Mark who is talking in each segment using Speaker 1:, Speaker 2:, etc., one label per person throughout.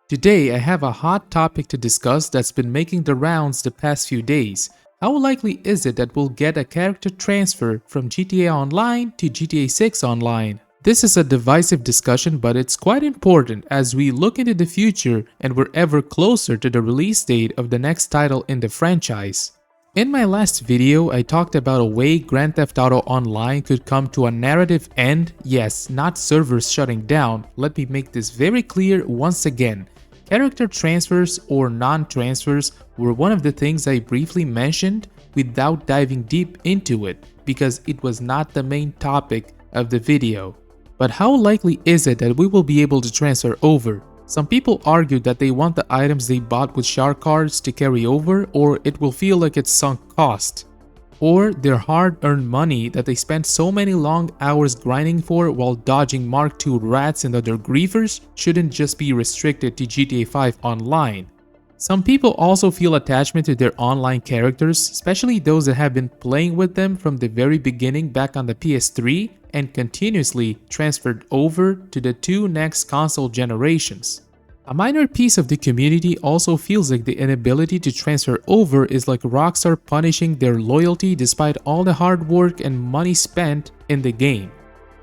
Speaker 1: Today, I have a hot topic to discuss that's been making the rounds the past few days. How likely is it that we'll get a character transfer from GTA Online to GTA 6 Online? This is a divisive discussion, but it's quite important as we look into the future and we're ever closer to the release date of the next title in the franchise. In my last video, I talked about a way Grand Theft Auto Online could come to a narrative end. Yes, not servers shutting down. Let me make this very clear once again. Character transfers or non-transfers were one of the things I briefly mentioned without diving deep into it because it was not the main topic of the video. But how likely is it that we will be able to transfer over? Some people argue that they want the items they bought with shark cards to carry over, or it will feel like it's sunk cost. Or their hard-earned money that they spent so many long hours grinding for while dodging Mark II rats and other griefers shouldn't just be restricted to GTA 5 Online. Some people also feel attachment to their online characters, especially those that have been playing with them from the very beginning back on the PS3 and continuously transferred over to the two next console generations. A minor piece of the community also feels like the inability to transfer over is like Rockstar punishing their loyalty despite all the hard work and money spent in the game.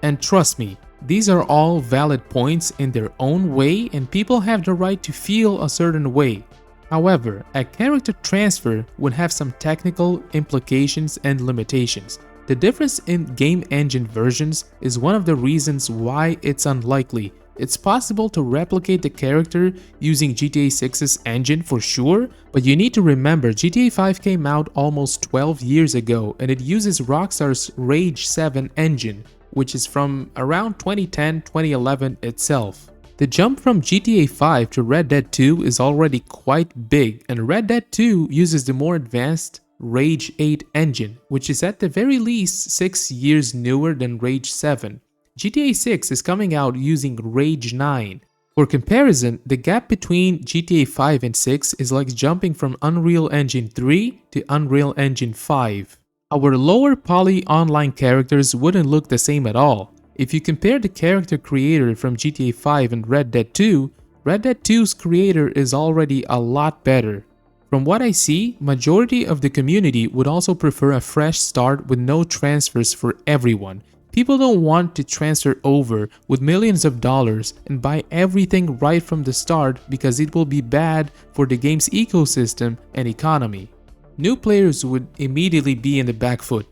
Speaker 1: And trust me, these are all valid points in their own way and people have the right to feel a certain way. However, a character transfer would have some technical implications and limitations. The difference in game engine versions is one of the reasons why it's unlikely. It's possible to replicate the character using GTA 6's engine for sure, but you need to remember GTA 5 came out almost 12 years ago and it uses Rockstar's Rage 7 engine, which is from around 2010-2011 itself. The jump from GTA 5 to Red Dead 2 is already quite big, and Red Dead 2 uses the more advanced Rage 8 engine, which is at the very least 6 years newer than Rage 7. GTA 6 is coming out using Rage 9. For comparison, the gap between GTA 5 and 6 is like jumping from Unreal Engine 3 to Unreal Engine 5. Our lower poly online characters wouldn't look the same at all. If you compare the character creator from GTA 5 and Red Dead 2, Red Dead 2's creator is already a lot better. From what I see, majority of the community would also prefer a fresh start with no transfers for everyone. People don't want to transfer over with millions of dollars and buy everything right from the start because it will be bad for the game's ecosystem and economy. New players would immediately be in the back foot.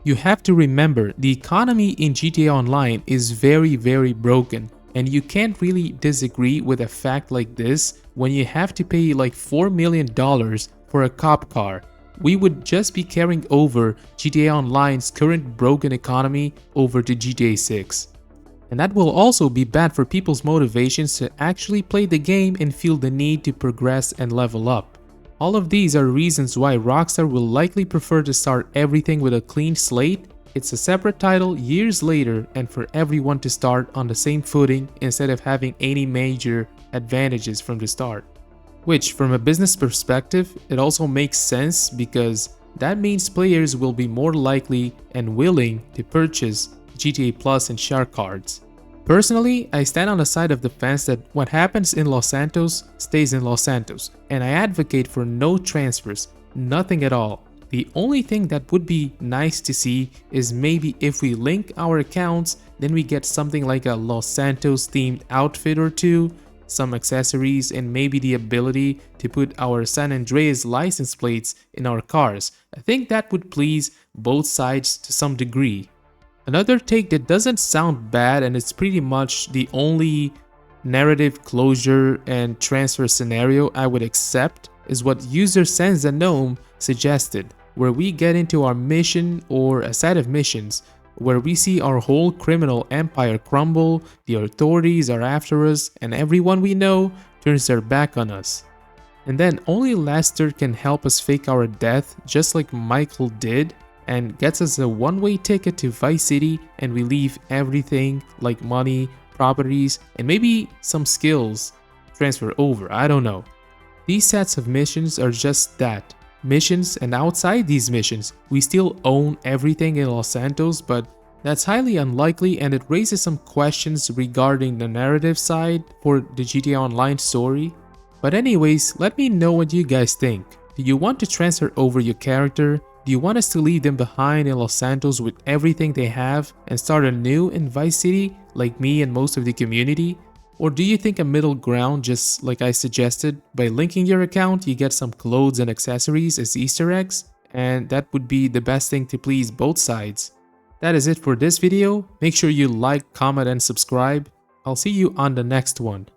Speaker 1: You have to remember, the economy in GTA Online is very broken, and you can't really disagree with a fact like this when you have to pay like $4 million for a cop car. We would just be carrying over GTA Online's current broken economy over to GTA 6. And that will also be bad for people's motivations to actually play the game and feel the need to progress and level up. All of these are reasons why Rockstar will likely prefer to start everything with a clean slate. It's a separate title years later and for everyone to start on the same footing instead of having any major advantages from the start. Which, from a business perspective, it also makes sense because that means players will be more likely and willing to purchase GTA Plus and shark cards. Personally, I stand on the side of the fence that what happens in Los Santos stays in Los Santos, and I advocate for no transfers, nothing at all. The only thing that would be nice to see is maybe if we link our accounts, then we get something like a Los Santos themed outfit or two, some accessories, and maybe the ability to put our San Andreas license plates in our cars. I think that would please both sides to some degree. Another take that doesn't sound bad and it's pretty much the only narrative closure and transfer scenario I would accept is what user Sends a Gnome suggested, where we get into our mission or a set of missions where we see our whole criminal empire crumble, the authorities are after us, and everyone we know turns their back on us. And then only Lester can help us fake our death just like Michael did, and gets us a one-way ticket to Vice City, and we leave everything like money, properties, and maybe some skills transfer over, I don't know. These sets of missions are just that, missions, and outside these missions, we still own everything in Los Santos, but That's highly unlikely, and it raises some questions regarding the narrative side for the GTA Online story. But anyways, let me know what you guys think. Do you want to transfer over your character? Do you want us to leave them behind in Los Santos with everything they have and start anew in Vice City like me and most of the community? Or do you think a middle ground, just like I suggested, by linking your account you get some clothes and accessories as Easter eggs? And that would be the best thing to please both sides. That is it for this video. Make sure you like, comment, and subscribe. I'll see you on the next one.